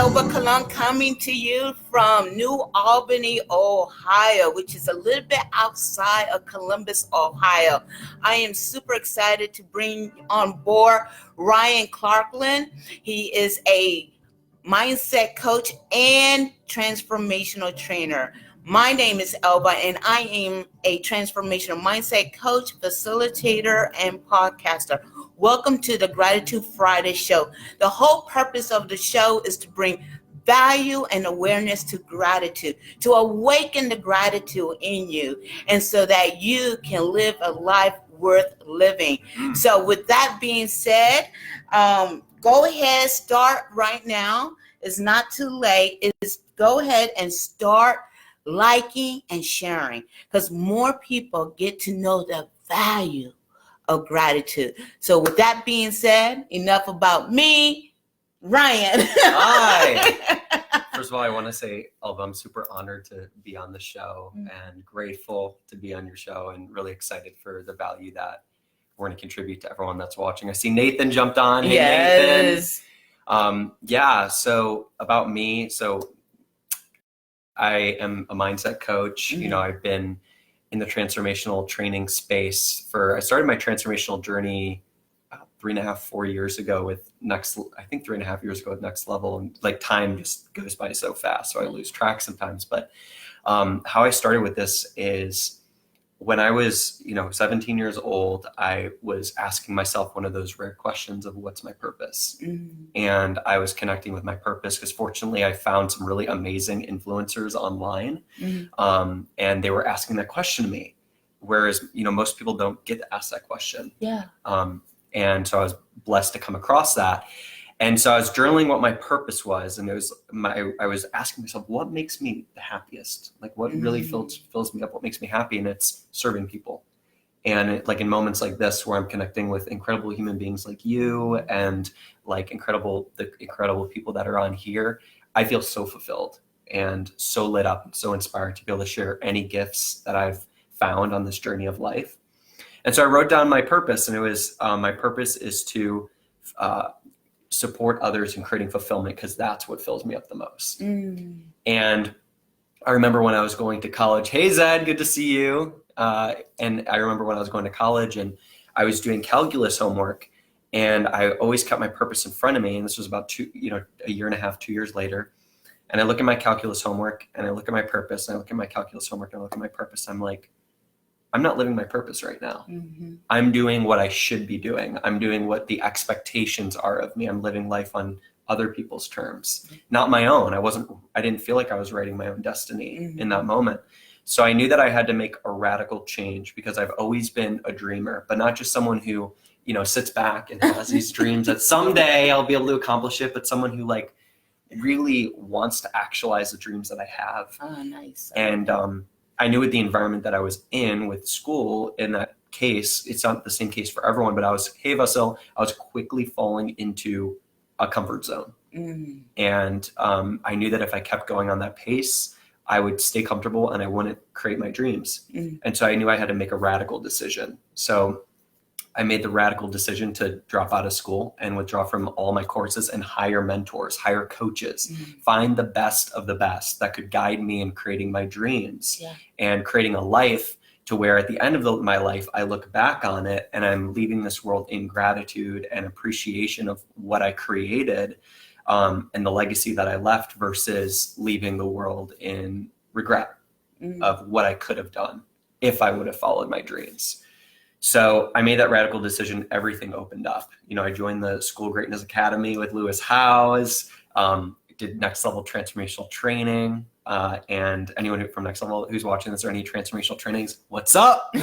Elba Colón coming to you from New Albany, Ohio, which is a little bit outside of Columbus, Ohio. I am super excited to bring on board Ryan Clarkin. He is a mindset coach and transformational trainer. My name is Elba, and I am a transformational mindset coach, facilitator, and podcaster. Welcome to the Gratitude Friday show. The whole purpose of the show is to bring value and awareness to gratitude, to awaken the gratitude in you, and so that you can live a life worth living. So with that being said, go ahead, start right now. It's not too late. Go ahead and start liking and sharing, because more people get to know the value of gratitude. So with that being said, enough about me. Ryan. Hi. First of all, I want to say, Elba, I'm super honored to be on the show and grateful to be on your show and really excited for the value that we're going to contribute to everyone that's watching. I see Nathan jumped on. Hey, yes. Nathan. So about me. So I am a mindset coach. Mm-hmm. You know, I've been in the transformational training space I started my transformational journey 4 years ago with Next Level. And like time just goes by so fast. So I lose track sometimes. But how I started with this is when I was, 17 years old, I was asking myself one of those rare questions of what's my purpose? Mm-hmm. And I was connecting with my purpose because fortunately I found some really amazing influencers online. Mm-hmm. And they were asking that question to me. Whereas, most people don't get to ask that question. Yeah. And so I was blessed to come across that. And so I was journaling what my purpose was. And I was asking myself, what makes me the happiest? Like what really fills me up? What makes me happy? And it's serving people. And like in moments like this, where I'm connecting with incredible human beings like you and like the incredible people that are on here, I feel so fulfilled and so lit up and so inspired to be able to share any gifts that I've found on this journey of life. And so I wrote down my purpose, and it was, my purpose is to, support others in creating fulfillment, because that's what fills me up the most. And I remember when I was going to college, hey Zed, good to see you. And I remember when I was going to college and I was doing calculus homework, and I always kept my purpose in front of me. And this was about a year and a half, 2 years later. And I look at my calculus homework and I look at my purpose, and I look at my calculus homework and I look at my purpose. I'm like, I'm not living my purpose right now. Mm-hmm. I'm doing what I should be doing. I'm doing what the expectations are of me. I'm living life on other people's terms, not my own. I didn't feel like I was writing my own destiny in that moment. So I knew that I had to make a radical change, because I've always been a dreamer, but not just someone who, sits back and has these dreams that someday I'll be able to accomplish it, but someone who like really wants to actualize the dreams that I have. Oh, nice. And, I knew with the environment that I was in with school, in that case, it's not the same case for everyone, but I was quickly falling into a comfort zone. Mm. And I knew that if I kept going on that pace, I would stay comfortable and I wouldn't create my dreams. Mm. And so I knew I had to make a radical decision. So I made the radical decision to drop out of school and withdraw from all my courses and hire mentors, hire coaches, find the best of the best that could guide me in creating my dreams and creating a life to where at the end of my life, I look back on it and I'm leaving this world in gratitude and appreciation of what I created and the legacy that I left, versus leaving the world in regret of what I could have done if I would have followed my dreams. So I made that radical decision. Everything opened up. I joined the School Greatness Academy with Lewis Howes, did Next Level transformational training. And anyone from Next Level who's watching this or any transformational trainings, what's up?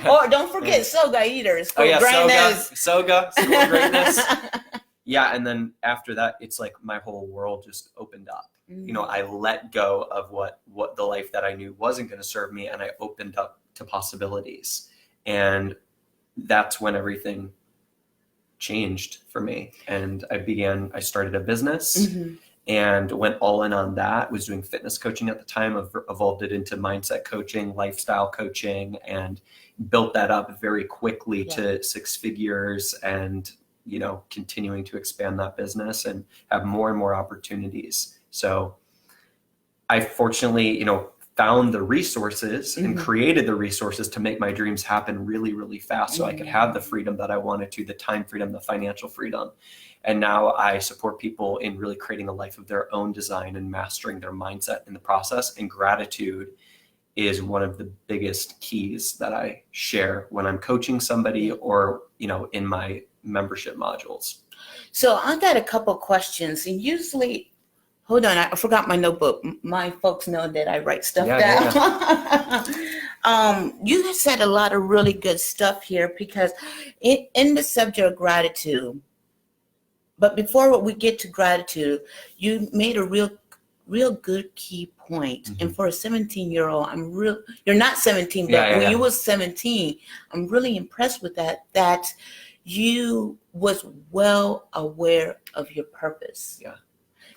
Or don't forget Soga either. School Greatness. Soga, School Greatness. Yeah, and then after that, it's like my whole world just opened up. I let go of what the life that I knew wasn't going to serve me, and I opened up to possibilities. And that's when everything changed for me. And I started a business and went all in on that. Was doing fitness coaching at the time, evolved it into mindset coaching, lifestyle coaching, and built that up very quickly to 6 figures, and continuing to expand that business and have more and more opportunities. So I fortunately, found the resources and created the resources to make my dreams happen really, really fast, so I could have the freedom that I wanted to, the time freedom, the financial freedom. And now I support people in really creating a life of their own design and mastering their mindset in the process. And gratitude is one of the biggest keys that I share when I'm coaching somebody or, in my membership modules. So I got a couple questions, and usually, hold on, I forgot my notebook. My folks know that I write stuff down. Yeah. You said a lot of really good stuff here, because in the subject of gratitude, but before we get to gratitude, you made a real good key point. And for a 17-year-old, you're not 17, but when you was 17, I'm really impressed with that you was well aware of your purpose. Yeah.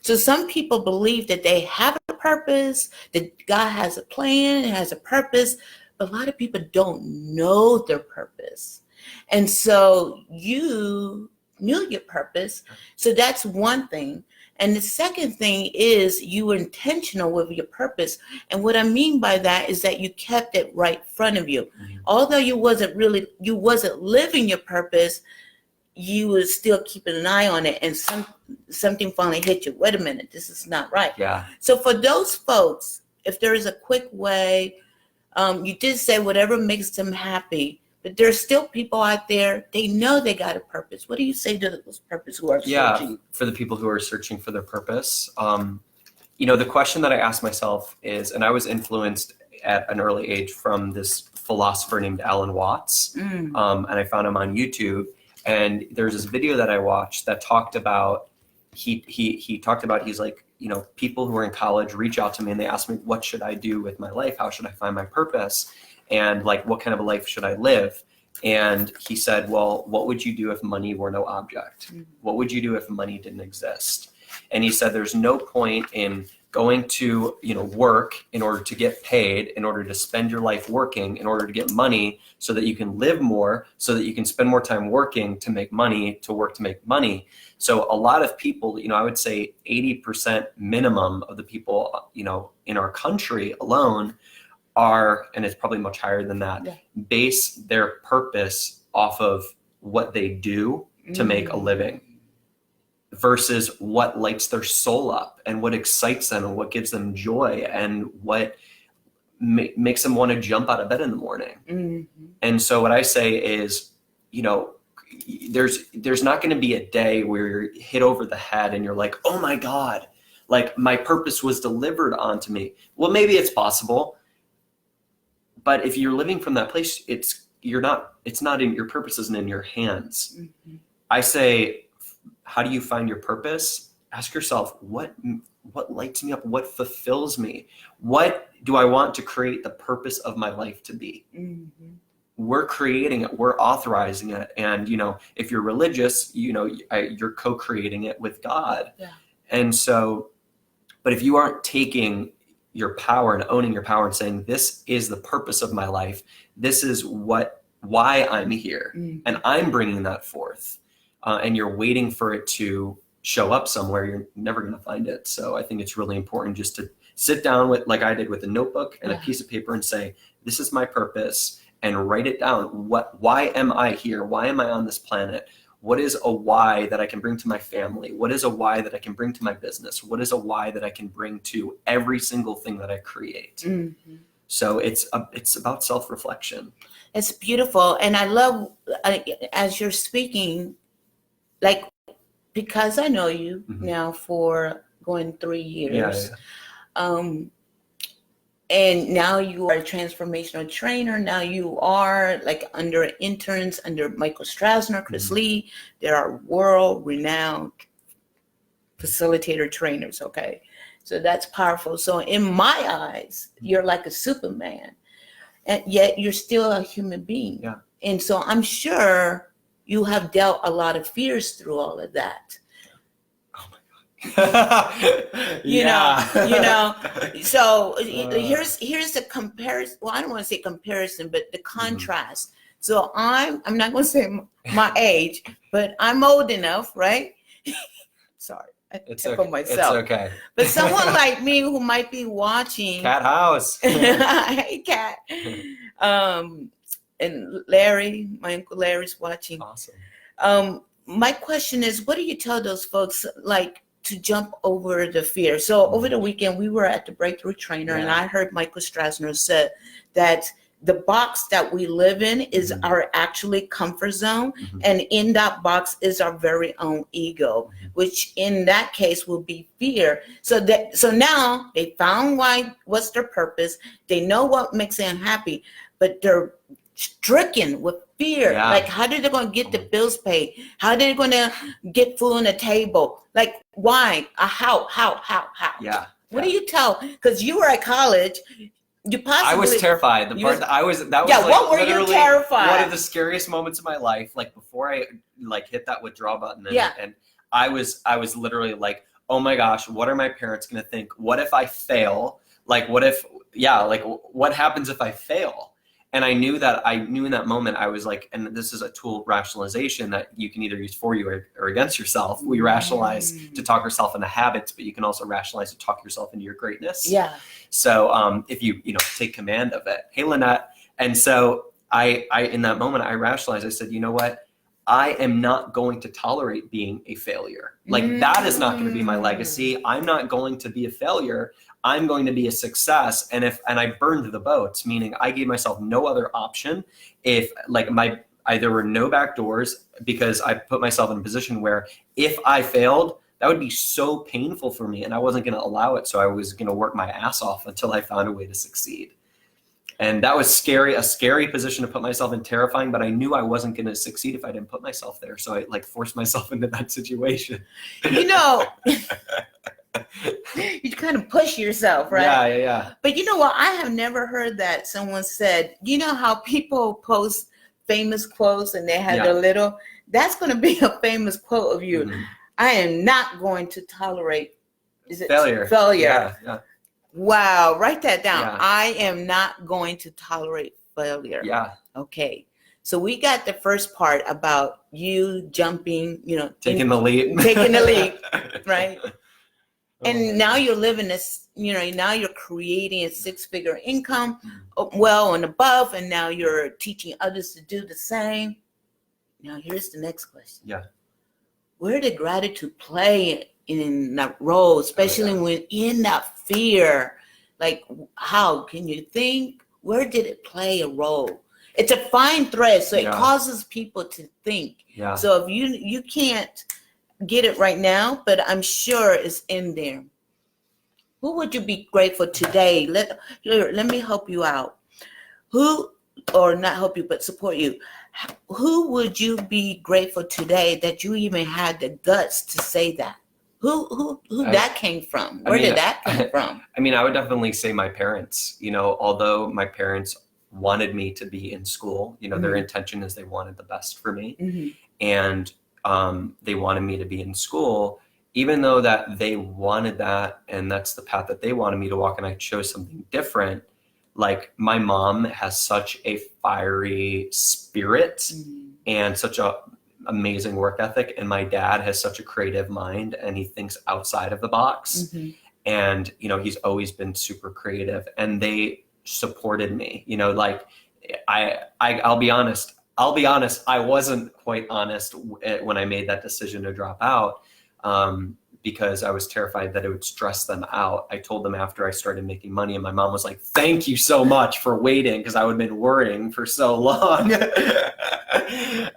So some people believe that they have a purpose, that God has a plan, has a purpose, but a lot of people don't know their purpose. And so you knew your purpose. So that's one thing. And the second thing is you were intentional with your purpose. And what I mean by that is that you kept it right in front of you. Although you wasn't living your purpose, you was still keeping an eye on it, and something finally hit you. Wait a minute, this is not right. Yeah. So for those folks, if there is a quick way, you did say whatever makes them happy, but there's still people out there, they know they got a purpose. What do you say to those purpose who are searching? Yeah, for the people who are searching for their purpose, the question that I ask myself is, and I was influenced at an early age from this philosopher named Alan Watts, and I found him on YouTube. And there's this video that I watched that talked about, he talked about, he's like, people who are in college reach out to me and they ask me, what should I do with my life? How should I find my purpose? And like, what kind of a life should I live? And he said, well, what would you do if money were no object? What would you do if money didn't exist? And he said, there's no point in going to, work in order to get paid, in order to spend your life working, in order to get money so that you can live more, so that you can spend more time working to make money, to work to make money. So a lot of people, I would say 80% minimum of the people, in our country alone are, and it's probably much higher than that, base their purpose off of what they do to make a living, versus what lights their soul up and what excites them and what gives them joy and what makes them want to jump out of bed in the morning. And so what I say is, there's not going to be a day where you're hit over the head and you're like, oh my God, like my purpose was delivered onto me. Well, maybe it's possible, but if you're living from that place, your purpose isn't in your hands. I say, how do you find your purpose? Ask yourself, what lights me up? What fulfills me? What do I want to create the purpose of my life to be? We're creating it. We're authorizing it. And, if you're religious, you're co-creating it with God. Yeah. And so, but if you aren't taking your power and owning your power and saying, this is the purpose of my life, this is why I'm here, and I'm bringing that forth, and you're waiting for it to show up somewhere, you're never going to find it. So I think it's really important just to sit down with, like I did, with a notebook and a piece of paper and say, this is my purpose, and write it down. Why am I here? Why am I on this planet? What is a why that I can bring to my family? What is a why that I can bring to my business? What is a why that I can bring to every single thing that I create? So it's about self-reflection. It's beautiful. And I love, as you're speaking, like, because I know you now for going 3 years, and now you are a transformational trainer. Now you are like under interns under Michael Strassner, Chris Lee. There are world-renowned facilitator trainers, okay? So that's powerful. So in my eyes, you're like a Superman, and yet you're still a human being. Yeah. And so I'm sure you have dealt a lot of fears through all of that. you know so here's the comparison. Well, I don't want to say comparison, but the contrast. So I'm not going to say my age, but I'm old enough, right? Sorry, I It's tip okay. on myself. It's okay. But someone like me who might be watching, Cat house. hey cat, and Larry, my uncle Larry's watching. Awesome. My question is, what do you tell those folks like to jump over the fear? So over the weekend, we were at the Breakthrough Trainer, and I heard Michael Strassner said that the box that we live in is our actually comfort zone, and in that box is our very own ego, which in that case will be fear. So now they found what's their purpose. They know what makes them happy, but they're stricken with fear. Yeah. Like, how are they going to get the bills paid? How are they going to get food on the table? Like, why? How? Yeah. What do you tell? Because you were at college. You possibly. I was terrified. That was like what were you terrified? One of the scariest moments of my life. Like before I like hit that withdrawal button, and I was literally like, oh my gosh, what are my parents gonna think? What if I fail? Like, what happens if I fail? And I knew in that moment, I was like, and this is a tool rationalization that you can either use for you or against yourself. We rationalize to talk yourself into habits, but you can also rationalize to talk yourself into your greatness. Yeah. So if you take command of it. Hey, Lynette. And so I in that moment, I rationalized. I said, you know what? I am not going to tolerate being a failure. Like that is not going to be my legacy. I'm not going to be a failure. I'm going to be a success. And I burned the boats, meaning I gave myself no other option. If there were no back doors, because I put myself in a position where if I failed, that would be so painful for me and I wasn't going to allow it. So I was going to work my ass off until I found a way to succeed. And that was a scary position to put myself in, terrifying, but I knew I wasn't going to succeed if I didn't put myself there. So I forced myself into that situation. You kind of push yourself, right? Yeah. But you know what? I have never heard that someone said, you know how people post famous quotes and they have that's going to be a famous quote of you. I am not going to tolerate failure. Yeah. Wow, write that down. Yeah. I am not going to tolerate failure. Yeah. Okay. So we got the first part about you jumping, taking the leap, right? And now you're living this, now you're creating a 6-figure income, well and above, and now you're teaching others to do the same. Now here's the next question. Yeah. Where did gratitude play in that role, especially when in that fear? Like, how can you think? Where did it play a role? It's a fine thread, so it causes people to think. Yeah. So if you can't get it right now, but I'm sure it's in there. Who would you be grateful today? Let me help you out. Or not help you, but support you. Who would you be grateful today that you even had the guts to say that? Who that came from? Where did that come from? I mean, I would definitely say my parents. Although my parents wanted me to be in school, their intention is they wanted the best for me, and they wanted me to be in school, even though that they wanted that, and that's the path that they wanted me to walk, and I chose something different. Like, my mom has such a fiery spirit and such a amazing work ethic, and my dad has such a creative mind and he thinks outside of the box, and he's always been super creative, and they supported me. I'll be honest, I wasn't quite honest when I made that decision to drop out, because I was terrified that it would stress them out. I told them after I started making money, and my mom was like, thank you so much for waiting, because I would have been worrying for so long.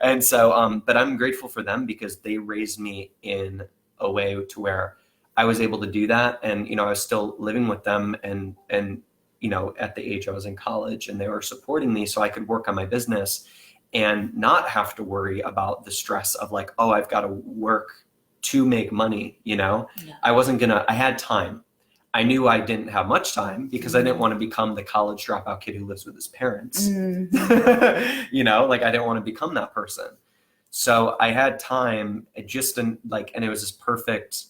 And so, but I'm grateful for them because they raised me in a way to where I was able to do that. And, I was still living with them and at the age I was in college, and they were supporting me so I could work on my business and not have to worry about the stress of like, oh, I've got to work to make money. I had time. I knew I didn't have much time because I didn't want to become the college dropout kid who lives with his parents. I didn't want to become that person. So I had time and it was this perfect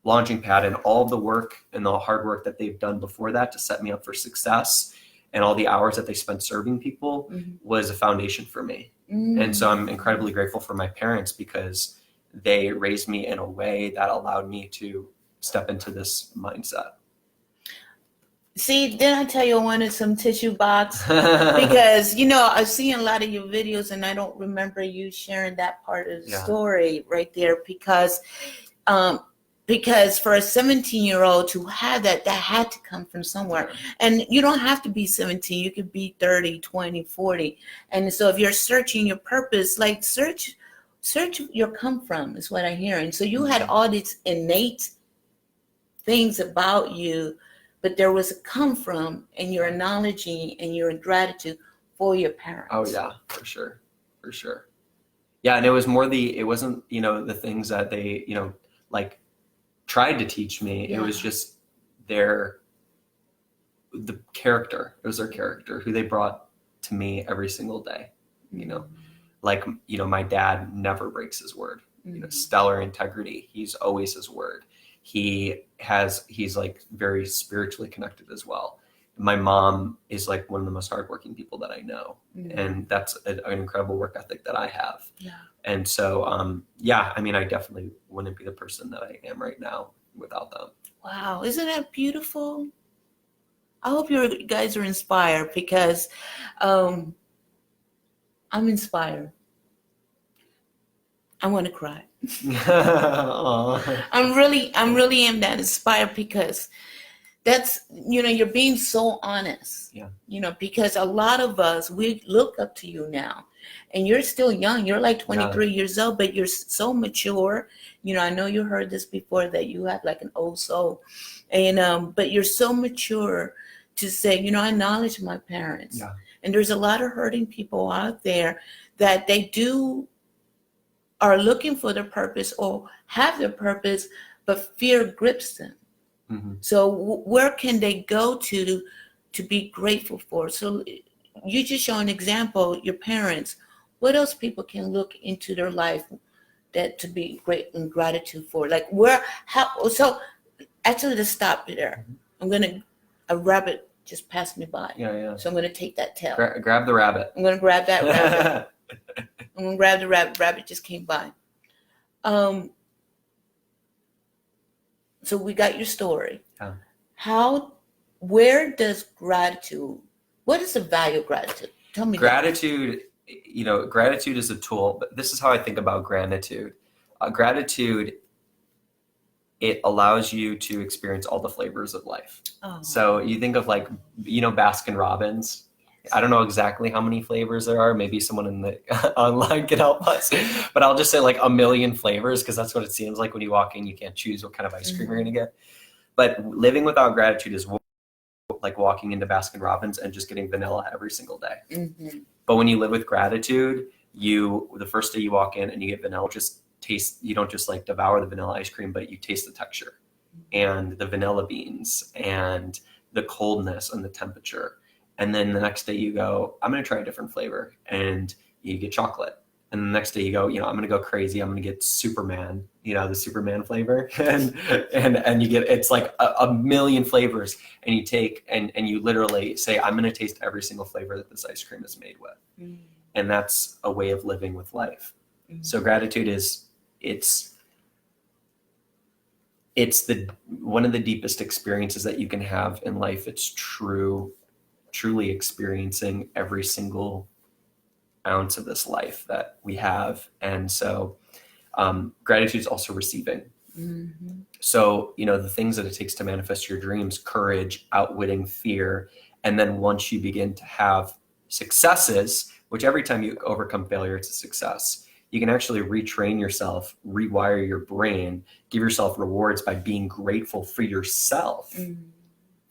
launching pad, and all the work and the hard work that they've done before that to set me up for success and all the hours that they spent serving people was a foundation for me. And so I'm incredibly grateful for my parents because they raised me in a way that allowed me to step into this mindset. See, didn't I tell you I wanted some tissue box? Because, you know, I've seen a lot of your videos and I don't remember you sharing that part of the story right there because for a 17-year-old to have that had to come from somewhere. And you don't have to be 17. You could be 30, 20, 40. And so if you're searching your purpose, like search your come from is what I hear. And so you had all these innate things about you, but there was a come from, and you're acknowledging and you're in gratitude for your parents. Oh yeah, for sure. For sure. Yeah. And it was more it wasn't, you know, the things that they, you know, like tried to teach me. It was just the character. It was their character, who they brought to me every single day, you know, like, you know, my dad never breaks his word, you know, stellar integrity. He's always his word. He's like very spiritually connected as well. My mom is like one of the most hardworking people that I know. And that's an incredible work ethic that I have. Yeah. And so, yeah, I mean, I definitely wouldn't be the person that I am right now without them. Wow. Isn't that beautiful? I hope you guys are inspired because I'm inspired. I want to cry. I'm really am that inspired because that's, you know, you're being so honest. Yeah. You know, because a lot of us, we look up to you now, and you're still young. You're like 23 years old, but you're so mature. You know, I know you heard this before that you have like an old soul, and but you're so mature to say, you know, I acknowledge my parents. Yeah. And there's a lot of hurting people out there that they are looking for their purpose or have their purpose, but fear grips them. So where can they go to be grateful for? So you just show an example, your parents. What else people can look into their life that to be great in gratitude for? Like so actually let's stop there. A rabbit just passed me by. Yeah. So I'm gonna take that tail. Grab the rabbit. I'm gonna grab that rabbit. I'm gonna grab the rabbit. Rabbit just came by. So we got your story. Yeah. Where does gratitude? What is the value of gratitude? Tell me. Gratitude, you know, gratitude is a tool, but this is how I think about gratitude. Gratitude, it allows you to experience all the flavors of life. Oh. So you think of like, you know, Baskin Robbins. I don't know exactly how many flavors there are. Maybe someone in the online can help us, but I'll just say like 1 million flavors because that's what it seems like when you walk in. You can't choose what kind of ice cream you're going to get. But living without gratitude is like walking into Baskin Robbins and just getting vanilla every single day. But when you live with gratitude, the first day you walk in and you get vanilla, just taste. You don't just like devour the vanilla ice cream, but you taste the texture and the vanilla beans and the coldness and the temperature. And then the next day you go, I'm going to try a different flavor, and you get chocolate. And the next day you go, you know, I'm going to go crazy. I'm going to get Superman, you know, the Superman flavor. and you get, it's like a million flavors, and you take, and you literally say, I'm going to taste every single flavor that this ice cream is made with. And that's a way of living with life. So gratitude it's one of the deepest experiences that you can have in life. It's truly experiencing every single ounce of this life that we have. And so gratitude is also receiving. So, you know, the things that it takes to manifest your dreams, courage, outwitting fear. And then once you begin to have successes, which every time you overcome failure, it's a success, you can actually retrain yourself, rewire your brain, give yourself rewards by being grateful for yourself.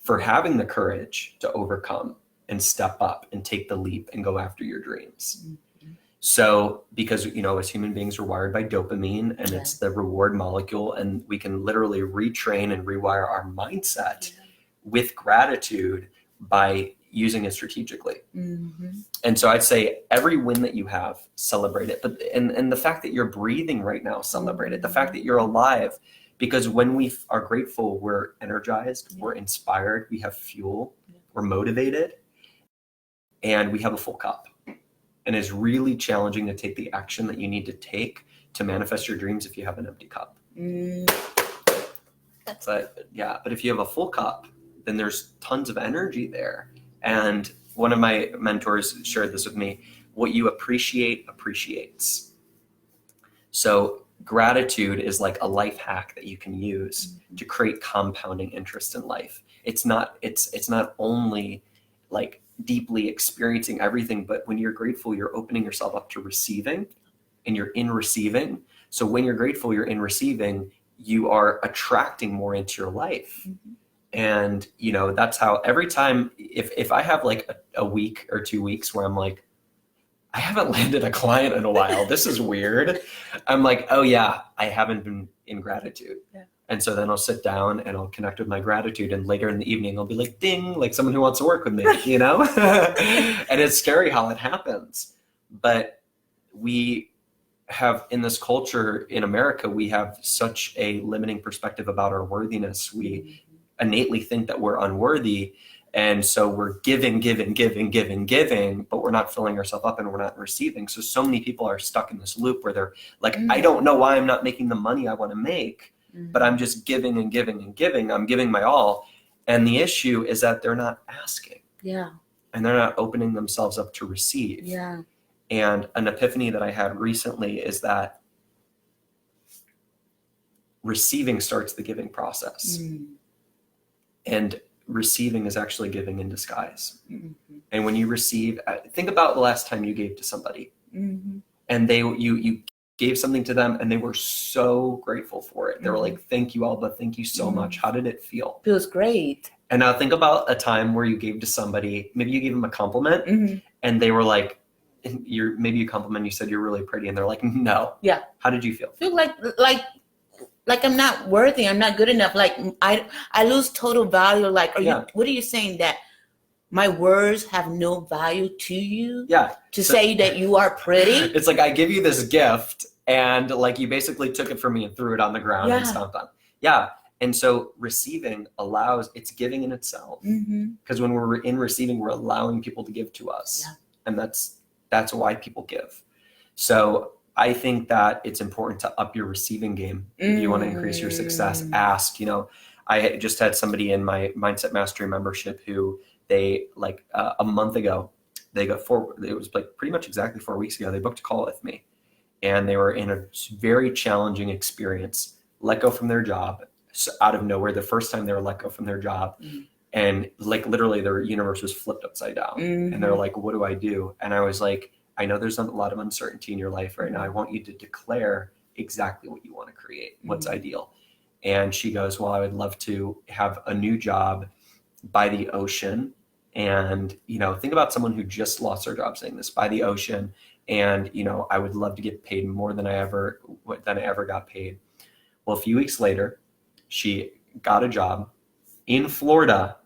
For having the courage to overcome and step up and take the leap and go after your dreams. So, because, you know, as human beings, we're wired by dopamine, and it's the reward molecule, and we can literally retrain and rewire our mindset with gratitude by using it strategically. And so I'd say every win that you have, celebrate it. But and the fact that you're breathing right now, celebrate it. The fact that you're alive. Because when we are grateful, we're energized, we're inspired, we have fuel, we're motivated. and we have a full cup. And it's really challenging to take the action that you need to take to manifest your dreams if you have an empty cup. But if you have a full cup, then there's tons of energy there. And one of my mentors shared this with me: what you appreciate appreciates. So gratitude is like a life hack that you can use to create compounding interest in life. It's not only like deeply experiencing everything, but when you're grateful, you're opening yourself up to receiving, and you're in receiving. So when you're grateful, you're in receiving, you are attracting more into your life. And that's how every time, if I have like a week or 2 weeks where I'm like, I haven't landed a client in a while, this is weird, I'm like, oh yeah, I haven't been in gratitude. And so then I'll sit down and I'll connect with my gratitude, and later in the evening I'll be like, ding, like someone who wants to work with me, And it's scary how it happens. But we have, in this culture in America, we have such a limiting perspective about our worthiness. We innately think that we're unworthy. And so we're giving, but we're not filling ourselves up, and we're not receiving. So many people are stuck in this loop where they're like, I don't know why I'm not making the money I want to make, but I'm just giving and giving and giving. I'm giving my all. And the issue is that they're not asking. Yeah. And they're not opening themselves up to receive. Yeah. And an epiphany that I had recently is that receiving starts the giving process. And receiving is actually giving in disguise. And when you receive, think about the last time you gave to somebody, and you gave something to them and they were so grateful for it. They were like, thank you, Alba. Thank you so much. How did it feel? Feels great. And now think about a time where you gave to somebody, maybe you gave them a compliment and they were like, maybe you compliment, you said you're really pretty, and they're like, no. Yeah. How did you feel? Feel like I'm not worthy. I'm not good enough. Like I lose total value. Like, what are you saying, that my words have no value to you? Yeah. To say that you are pretty? It's like, I give you this gift and like you basically took it from me and threw it on the ground and stomped on. Yeah. And so receiving it's giving in itself. Because when we're in receiving, we're allowing people to give to us. Yeah. And that's why people give. So I think that it's important to up your receiving game. If you want to increase your success, ask. I just had somebody in my Mindset Mastery membership who they a month ago, it was like pretty much exactly 4 weeks ago, they booked a call with me, and they were in a very challenging experience, let go from their job out of nowhere, the first time they were let go from their job. And like literally their universe was flipped upside down. And they're like, what do I do? And I was like, I know there's a lot of uncertainty in your life right now. I want you to declare exactly what you want to create, what's ideal. And she goes, well, I would love to have a new job by the ocean. And, think about someone who just lost their job saying this, by the ocean. And, I would love to get paid more than I ever got paid. Well, a few weeks later, she got a job in Florida,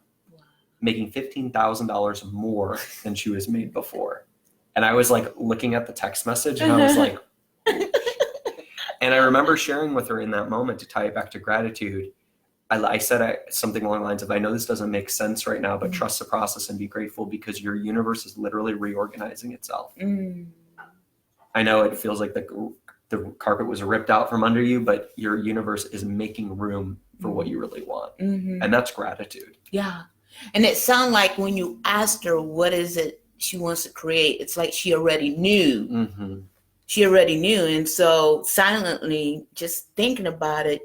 making $15,000 more than she was made before. And I was like looking at the text message and I was like, and I remember sharing with her in that moment, to tie it back to gratitude. I said something along the lines of, I know this doesn't make sense right now, but trust the process and be grateful, because your universe is literally reorganizing itself. I know it feels like the carpet was ripped out from under you, but your universe is making room for what you really want. And that's gratitude. Yeah. And it sounded like when you asked her, what is it she wants to create, it's like she already knew. She already knew. And so silently, just thinking about it,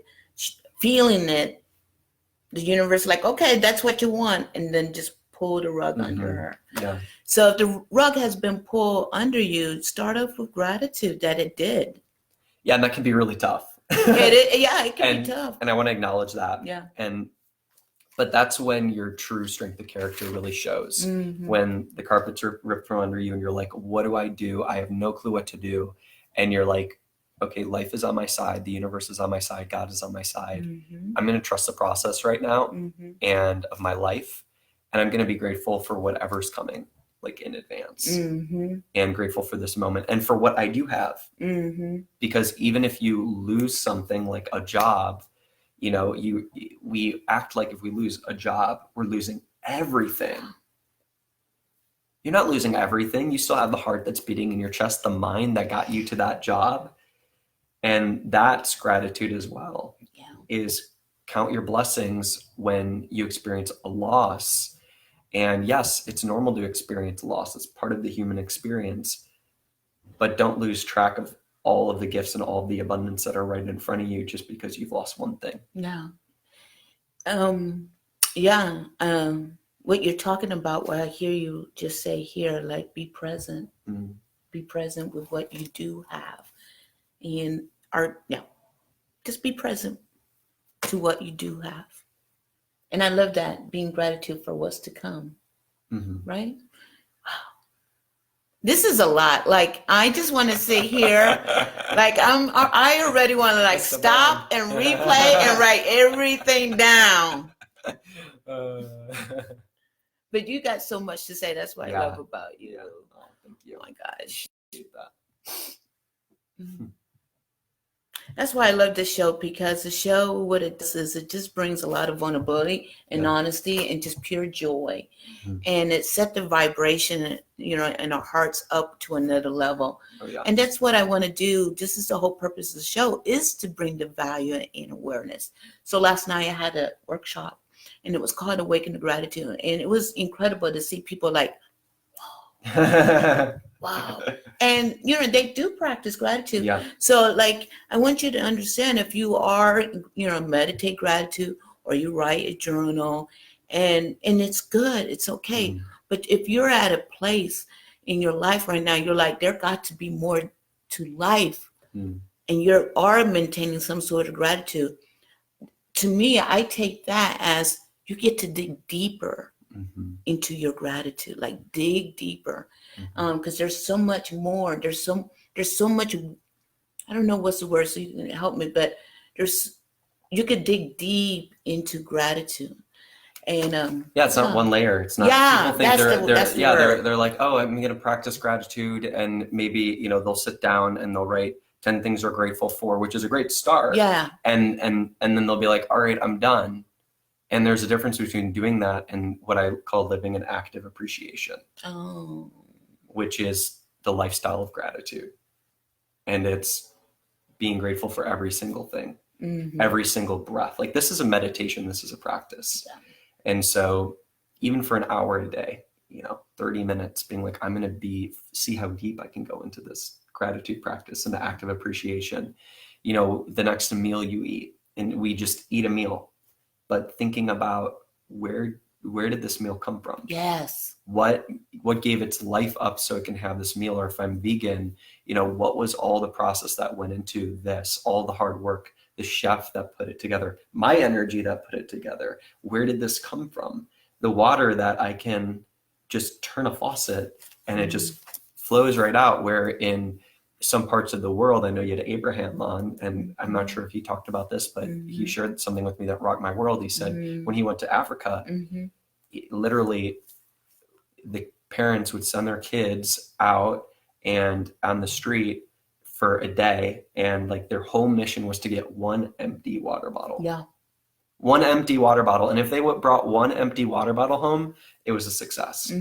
feeling it, the universe like, okay, that's what you want. And then just pull the rug under her. Yeah. So if the rug has been pulled under you, start off with gratitude that it did. Yeah. And that can be really tough. It can be tough. And I want to acknowledge that. Yeah. But that's when your true strength of character really shows. When the carpets are ripped from under you and you're like, what do? I have no clue what to do. And you're like, okay, life is on my side. The universe is on my side. God is on my side. I'm going to trust the process right now and of my life. And I'm going to be grateful for whatever's coming, like in advance, and grateful for this moment and for what I do have. Because even if you lose something like a job, we act like if we lose a job, we're losing everything. You're not losing everything. You still have the heart that's beating in your chest, the mind that got you to that job. And that's gratitude as well, is count your blessings when you experience a loss. And yes, it's normal to experience loss. It's part of the human experience. But don't lose track of all of the gifts and all of the abundance that are right in front of you just because you've lost one thing. Yeah. What you're talking about, what I hear you just say here, like be present. Be present with what you do have. And just be present to what you do have. And I love that, being gratitude for what's to come. Right? Wow. This is a lot. Like, I just want to sit here. Like, I already want to like stop and replay and write everything down. But you got so much to say. That's what I love about you. Oh, thank you. Oh my gosh. That. That's why I love this show, because the show, what it does is it just brings a lot of vulnerability and honesty and just pure joy. And it set the vibration, in our hearts up to another level. And that's what I want to do. This is the whole purpose of the show, is to bring the value and awareness. So last night I had a workshop, and it was called Awaken to Gratitude. And it was incredible to see people like, wow. And, they do practice gratitude. Yeah. So, like, I want you to understand, if you are, meditate gratitude, or you write a journal, and it's good, it's okay. But if you're at a place in your life right now, you're like, there got to be more to life, and you are maintaining some sort of gratitude. To me, I take that as you get to dig deeper into your gratitude, like dig deeper, because there's so much more. There's so much. I don't know what's the word, so you can help me. But you could dig deep into gratitude, and it's not one layer. It's not. People think they're like, oh, I'm going to practice gratitude, and maybe they'll sit down and they'll write 10 things they're grateful for, which is a great start. Yeah. And then they'll be like, all right, I'm done. And there's a difference between doing that and what I call living in active appreciation, which is the lifestyle of gratitude. And it's being grateful for every single thing, every single breath. Like, this is a meditation. This is a practice. Yeah. And so even for an hour a day, 30 minutes, being like, I'm going to see how deep I can go into this gratitude practice and the active appreciation. The next meal you eat, and we just eat a meal, but thinking about where did this meal come from? Yes. What gave its life up so it can have this meal? Or if I'm vegan, what was all the process that went into this, all the hard work, the chef that put it together, my energy that put it together? Where did this come from? The water that I can just turn a faucet and it just flows right out, where in some parts of the world, I know you had Abraham on, and I'm not sure if he talked about this, but he shared something with me that rocked my world. He said when he went to Africa, literally the parents would send their kids out and on the street for a day, and like their whole mission was to get one empty water bottle. Yeah. One empty water bottle. And if they brought one empty water bottle home, it was a success.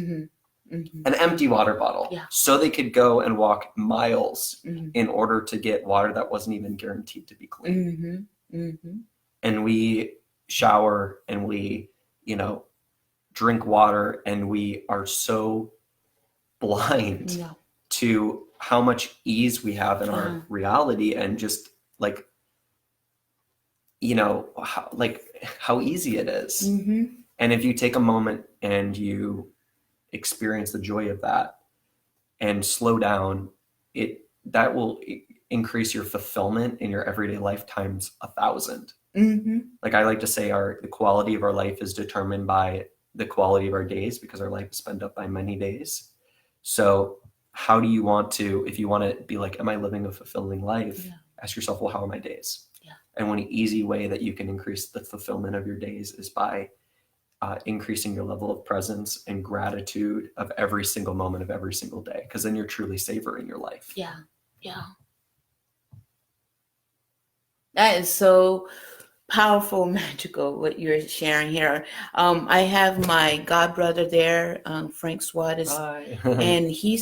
An empty water bottle. Yeah. So they could go and walk miles in order to get water that wasn't even guaranteed to be clean. And we shower and we, drink water, and we are so blind to how much ease we have in our reality, and just like, how easy it is. And if you take a moment and you experience the joy of that and slow down, that will increase your fulfillment in your everyday life times 1,000. Like, I like to say the quality of our life is determined by the quality of our days, because our life is spent up by many days. So how do you want to, if you want to be like, am I living a fulfilling life? Ask yourself, well, how are my days? And one easy way that you can increase the fulfillment of your days is by increasing your level of presence and gratitude of every single moment of every single day, because then you're truly savoring your life. Yeah. That is so powerful, magical what you're sharing here. I have my god brother there, Frank Suarez, Hi. and he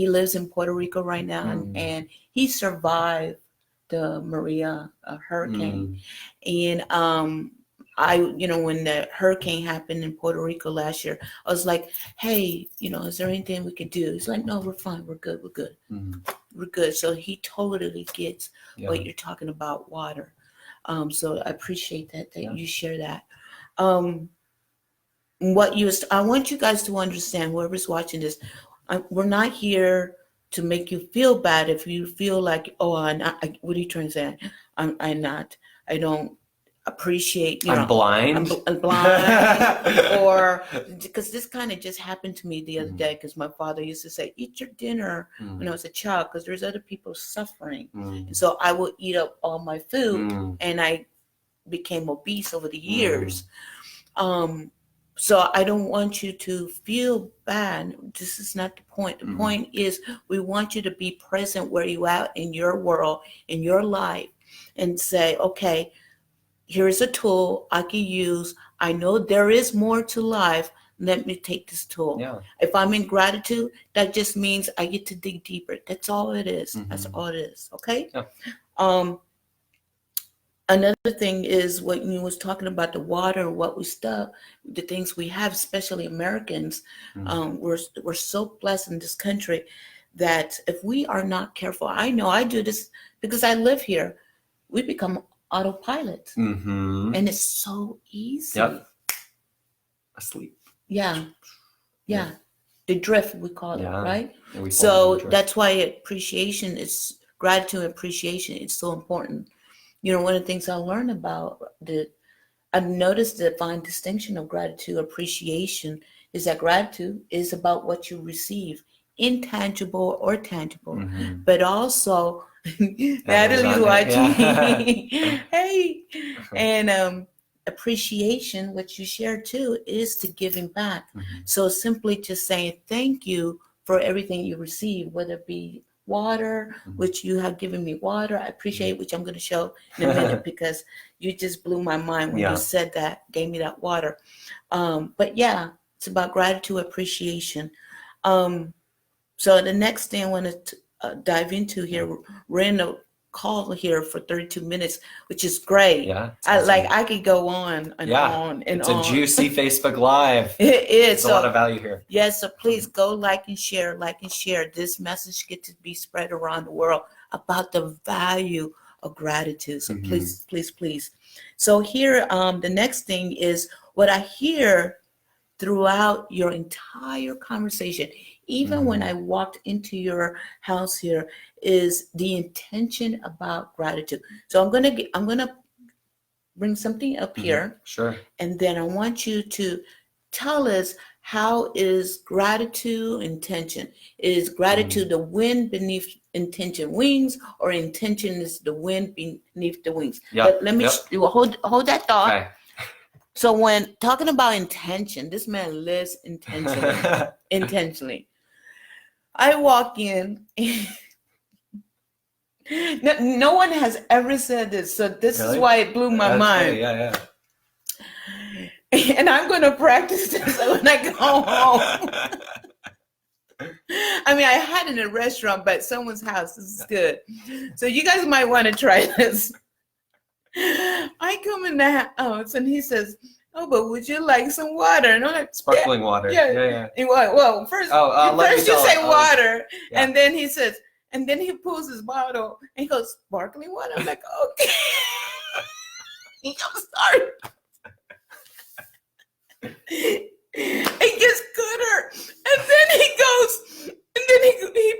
lives in Puerto Rico right now, and he survived the Maria hurricane. And when the hurricane happened in Puerto Rico last year, I was like, hey, is there anything we could do? He's like, no, we're fine, we're good, we're good. So he totally gets what you're talking about, water. So I appreciate that you share that. I want you guys to understand, whoever's watching this, we're not here to make you feel bad if you feel like, oh, what are you trying to say? I don't appreciate, I'm blind. I'm blind, or because this kind of just happened to me the other day, because my father used to say, eat your dinner when I was a child, because there's other people suffering. And so I would eat up all my food, and I became obese over the years. So I don't want you to feel bad. This is not the point. The point is, we want you to be present where you are in your world, in your life, and say, okay, here's a tool I can use. I know there is more to life. Let me take this tool. Yeah. If I'm in gratitude, that just means I get to dig deeper. That's all it is. That's all it is. Okay? Yeah. Another thing is what you was talking about, the water, what we stuff, the things we have, especially Americans. We're so blessed in this country that if we are not careful, I know I do this because I live here, we become autopilot. And it's so easy. Yep. Asleep. Yeah. The drift, we call it, right? So that's why gratitude and appreciation is so important. One of the things I learned I've noticed the fine distinction of gratitude, appreciation, is that gratitude is about what you receive, intangible or tangible, but also Natalie's watching. Hey, and appreciation, what you share too, is to giving back. So simply just saying thank you for everything you receive, whether it be water, which you have given me water, I appreciate, which I'm going to show in a minute because you just blew my mind when you said that, gave me that water. But yeah, it's about gratitude, appreciation. So the next thing I want to dive into here, we're in a call here for 32 minutes, which is great. Yeah, I could go on and on and it's on. It's a juicy Facebook Live. It is. There's a lot of value here. Yes, so please go like and share. This message get to be spread around the world about the value of gratitude. So please. So here, the next thing is what I hear throughout your entire conversation, even when I walked into your house here, is the intention about gratitude. So I'm gonna bring something up here. Sure. And then I want you to tell us, how is gratitude intention? Is gratitude the wind beneath intention wings, or intention is the wind beneath the wings? But let me hold that thought. Okay. So when talking about intention, this man lives intentionally. I walk in. No one has ever said this, so this is why it blew my mind. Yeah. And I'm going to practice this when I go home. I mean, I had it in a restaurant, but someone's house. This is good. So you guys might want to try this. I come in the house and he says, "Oh, but would you like some water?" And I'm like, sparkling water. Yeah. Well, first you say water, and then he says, and then he pulls his bottle and he goes, "Sparkling water." I'm like, okay. I'm sorry. It gets gooder, and then he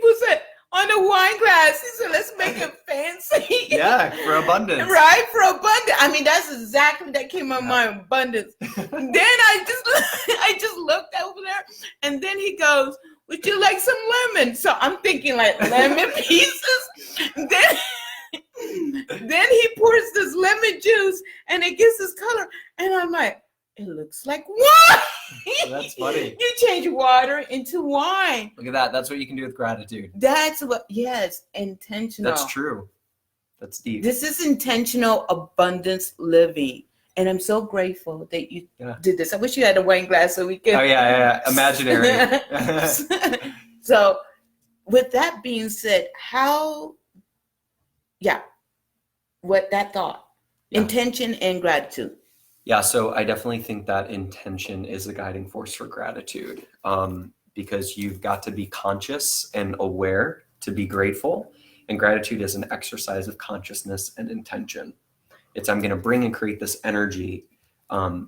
puts it on a wine glass. He said, "Let's make it fancy." Yeah, for abundance. Right, for abundance. I mean, that's exactly that came to my mind, abundance. Then I just looked over there, and then he goes, "Would you like some lemon?" So I'm thinking like lemon pieces. Then he pours this lemon juice, and it gets this color, and I'm like, it looks like wine. That's funny. You change water into wine. Look at that. That's what you can do with gratitude. That's what, yes, intentional. That's true. That's deep. This is intentional abundance living. And I'm so grateful that you did this. I wish you had a wine glass so we could. Oh, yeah. Imaginary. So, with that being said, what that thought, intention and gratitude. Yeah, so I definitely think that intention is the guiding force for gratitude, because you've got to be conscious and aware to be grateful. And gratitude is an exercise of consciousness and intention. It's, I'm going to bring and create this energy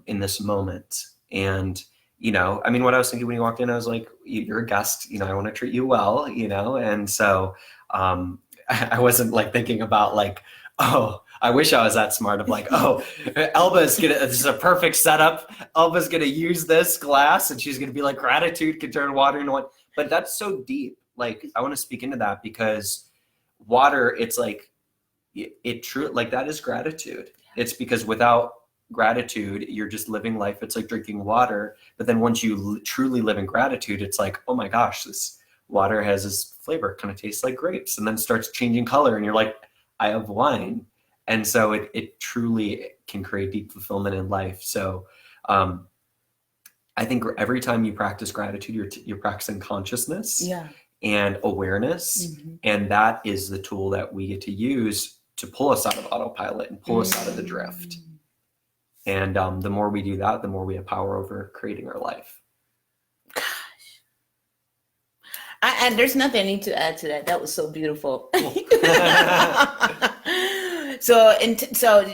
in this moment. And, I mean, what I was thinking when you walked in, I was like, you're a guest, I want to treat you well, and so I wasn't like thinking about like, oh, I wish I was that smart of like, oh, this is a perfect setup. Elba's going to use this glass and she's going to be like, gratitude can turn water into wine. But that's so deep. Like, I want to speak into that because water, it's like, it true, like that is gratitude. It's because without gratitude, you're just living life. It's like drinking water. But then once you truly live in gratitude, it's like, oh my gosh, this water has this flavor, it kind of tastes like grapes, and then it starts changing color and you're like, I have wine. And so it truly can create deep fulfillment in life. So I think every time you practice gratitude, you're practicing consciousness and awareness. Mm-hmm. And that is the tool that we get to use to pull us out of autopilot and pull us out of the drift. And the more we do that, the more we have power over creating our life. And there's nothing I need to add to that. That was so beautiful. Cool. So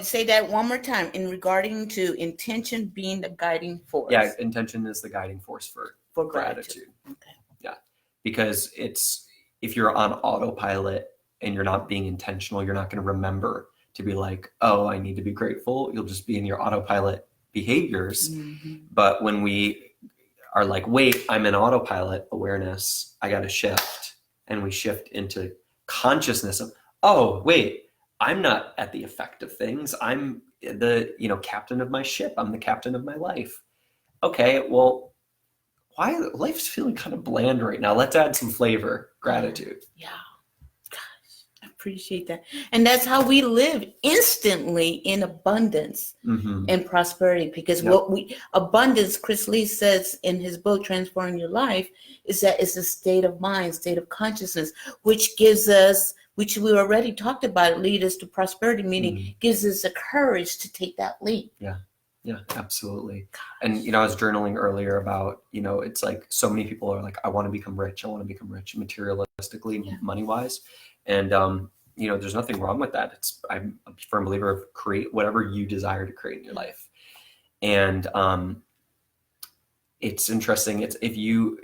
say that one more time in regarding to intention being the guiding force. Yeah, intention is the guiding force for gratitude. Okay. Yeah, because it's, if you're on autopilot and you're not being intentional, you're not going to remember to be like, oh, I need to be grateful. You'll just be in your autopilot behaviors. Mm-hmm. But when we are like, wait, I'm in autopilot awareness, I got to shift. And we shift into consciousness of, oh, wait, I'm not at the effect of things. I'm the, captain of my ship. I'm the captain of my life. Okay, well, why life's feeling kind of bland right now? Let's add some flavor, gratitude. Yeah. Appreciate that. And that's how we live instantly in abundance and prosperity, because abundance, Chris Lee says in his book, Transforming Your Life, is that it's a state of mind, state of consciousness, which gives us, which we already talked about, lead us to prosperity, meaning gives us the courage to take that leap. Yeah, absolutely. Gosh. And, I was journaling earlier about, it's like so many people are like, I want to become rich. I want to become rich materialistically, money-wise. And, there's nothing wrong with that. I'm a firm believer of create whatever you desire to create in your life. And it's interesting.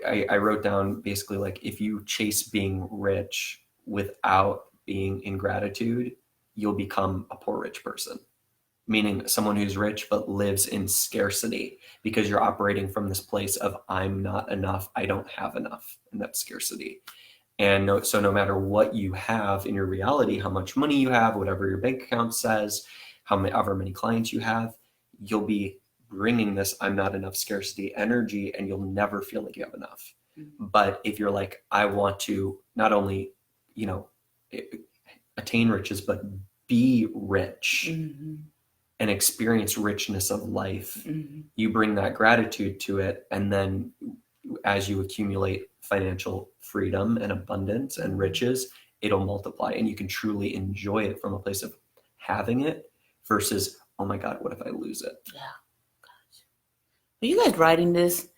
I wrote down basically like, if you chase being rich without being in gratitude, you'll become a poor rich person. Meaning someone who's rich but lives in scarcity, because you're operating from this place of I'm not enough, I don't have enough, and that's scarcity. And so no matter what you have in your reality, how much money you have, whatever your bank account says, however many clients you have, you'll be bringing this I'm not enough scarcity energy, and you'll never feel like you have enough. Mm-hmm. But if you're like, I want to not only, attain riches, but be rich and experience richness of life, you bring that gratitude to it. And then as you accumulate financial freedom and abundance and riches, it'll multiply, and you can truly enjoy it from a place of having it versus, oh my God, what if I lose it? Yeah. Gosh. Are you guys writing this?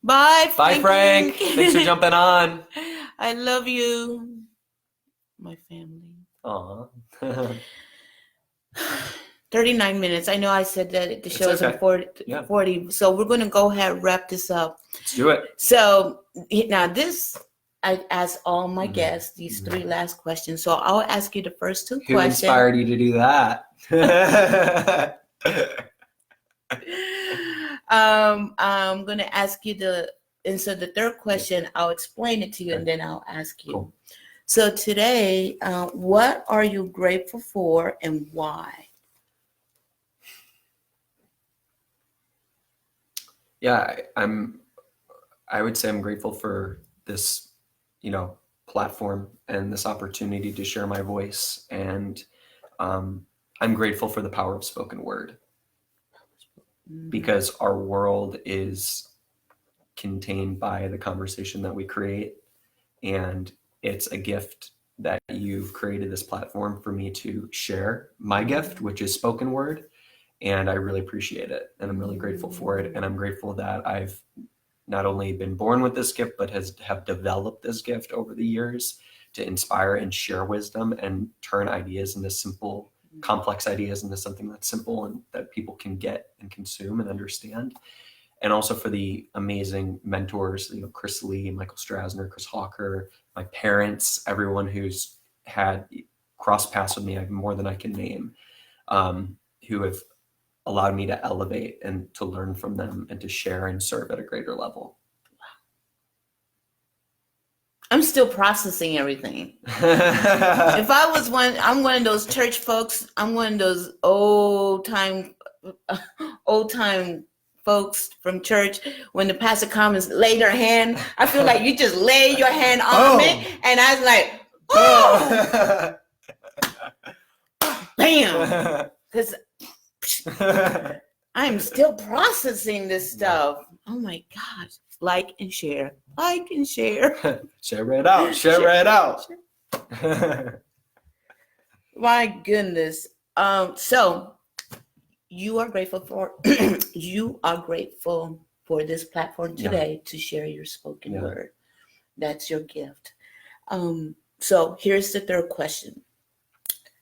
Bye, Frank. Thanks for jumping on. I love you, my family. Aw. 39 minutes. I know I said that the show is in 40. So we're going to go ahead and wrap this up. Let's do it. So now I ask all my guests these three last questions. So I'll ask you the first two questions. Who inspired you to do that? I'm going to ask you so the third question, I'll explain it to you and then I'll ask you. Cool. So today, what are you grateful for and why? Yeah, I would say I'm grateful for this, platform and this opportunity to share my voice. And I'm grateful for the power of spoken word, because our world is contained by the conversation that we create. And it's a gift that you've created this platform for me to share my gift, which is spoken word. And I really appreciate it. And I'm really grateful for it. And I'm grateful that I've not only been born with this gift, but have developed this gift over the years to inspire and share wisdom and turn ideas into simple, complex ideas into something that's simple and that people can get and consume and understand. And also for the amazing mentors, Chris Lee, Michael Strasner, Chris Hawker, my parents, everyone who's had cross paths with me, I have more than I can name, who have allowed me to elevate and to learn from them and to share and serve at a greater level. I'm still processing everything. If I was I'm one of those church folks. I'm one of those old time folks from church. When the pastor comes and lay their hand, I feel like you just lay your hand on me, and I was like, oh, bam, because I'm still processing this stuff. Oh my gosh. Like and share. Like and share. Share it out. Share it out. My goodness. So you are grateful for this platform today to share your spoken word. That's your gift. So here's the third question.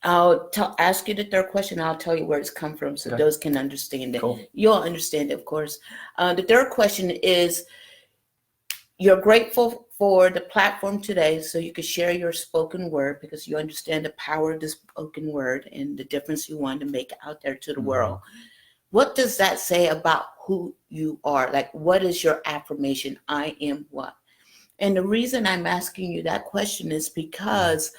I'll ask you the third question. I'll tell you where it's come from so those can understand it. Cool. You'll understand it, of course. The third question is, you're grateful for the platform today so you can share your spoken word because you understand the power of the spoken word and the difference you want to make out there to the world. What does that say about who you are? Like, what is your affirmation? I am what? And the reason I'm asking you that question is because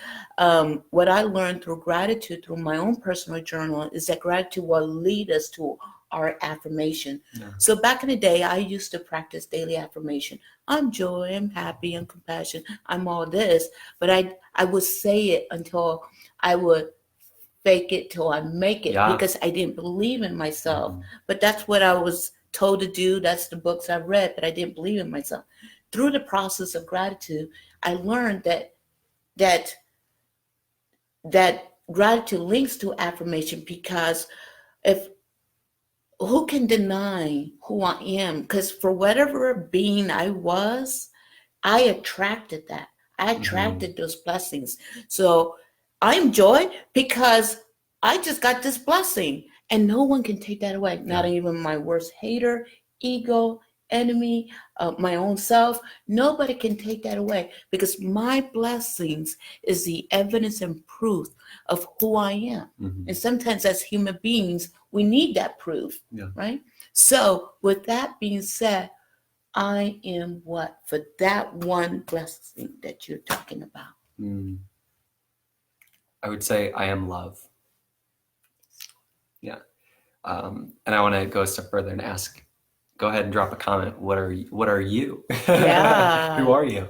what I learned through gratitude, through my own personal journal, is that gratitude will lead us to our affirmation. So back in the day, I used to practice daily affirmation. I'm joy, I'm happy, I'm compassion, I'm all this. But I would say it until I would fake it till I make it because I didn't believe in myself. But that's what I was told to do. That's the books I read, but I didn't believe in myself. Through the process of gratitude, I learned that gratitude links to affirmation because who can deny who I am? Because for whatever being I was, I attracted that. I attracted those blessings. So I'm joy because I just got this blessing and no one can take that away. Not even my worst hater, ego, enemy, my own self. Nobody can take that away because my blessings is the evidence and proof of who I am. And sometimes as human beings, we need that proof, right? So with that being said, I am what? For that one blessing that you're talking about. I would say I am love. Yeah. And I want to go a step further and ask, go ahead and drop a comment. What are you? Yeah. Who are you?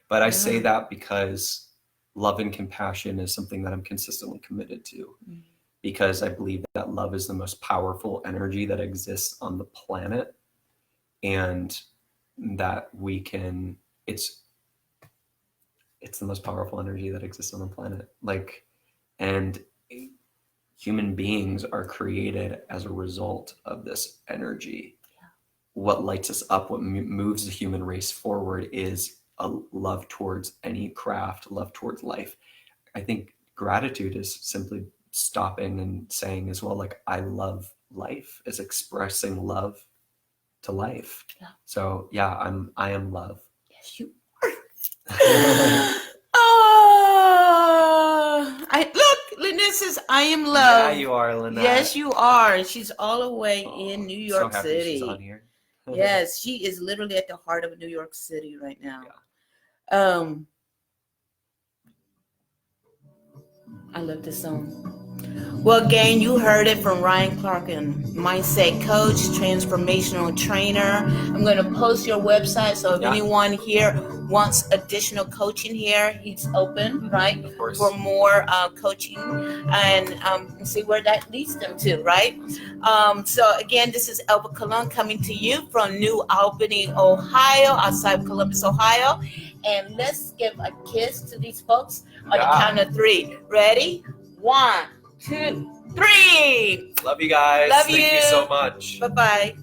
But I say that because love and compassion is something that I'm consistently committed to. Because I believe that love is the most powerful energy that exists on the planet, and that it's the most powerful energy that exists on the planet. And human beings are created as a result of this energy. What lights us up, what moves the human race forward is a love towards any craft, love towards life. I think gratitude is simply stopping and saying as well, like, I love life, is expressing love to life. So I am love. Yes, you are. Lynette says, I am love. Yeah, you are, Lynette. Yes, you are. She's all the way in New York so happy City. She's on here. Yes, she is literally at the heart of New York City right now. I love this song. Well, again, you heard it from Ryan Clarkin, mindset coach, transformational trainer. I'm going to post your website, so if anyone here wants additional coaching here, he's open, right, Of course. for more coaching, and see where that leads them to, right? So again, this is Elba Colón coming to you from New Albany, Ohio, outside Columbus, Ohio. And let's give a kiss to these folks on the count of 3. Ready? 1, 2, 3. Love you guys. Love Thank you so much. Bye-bye.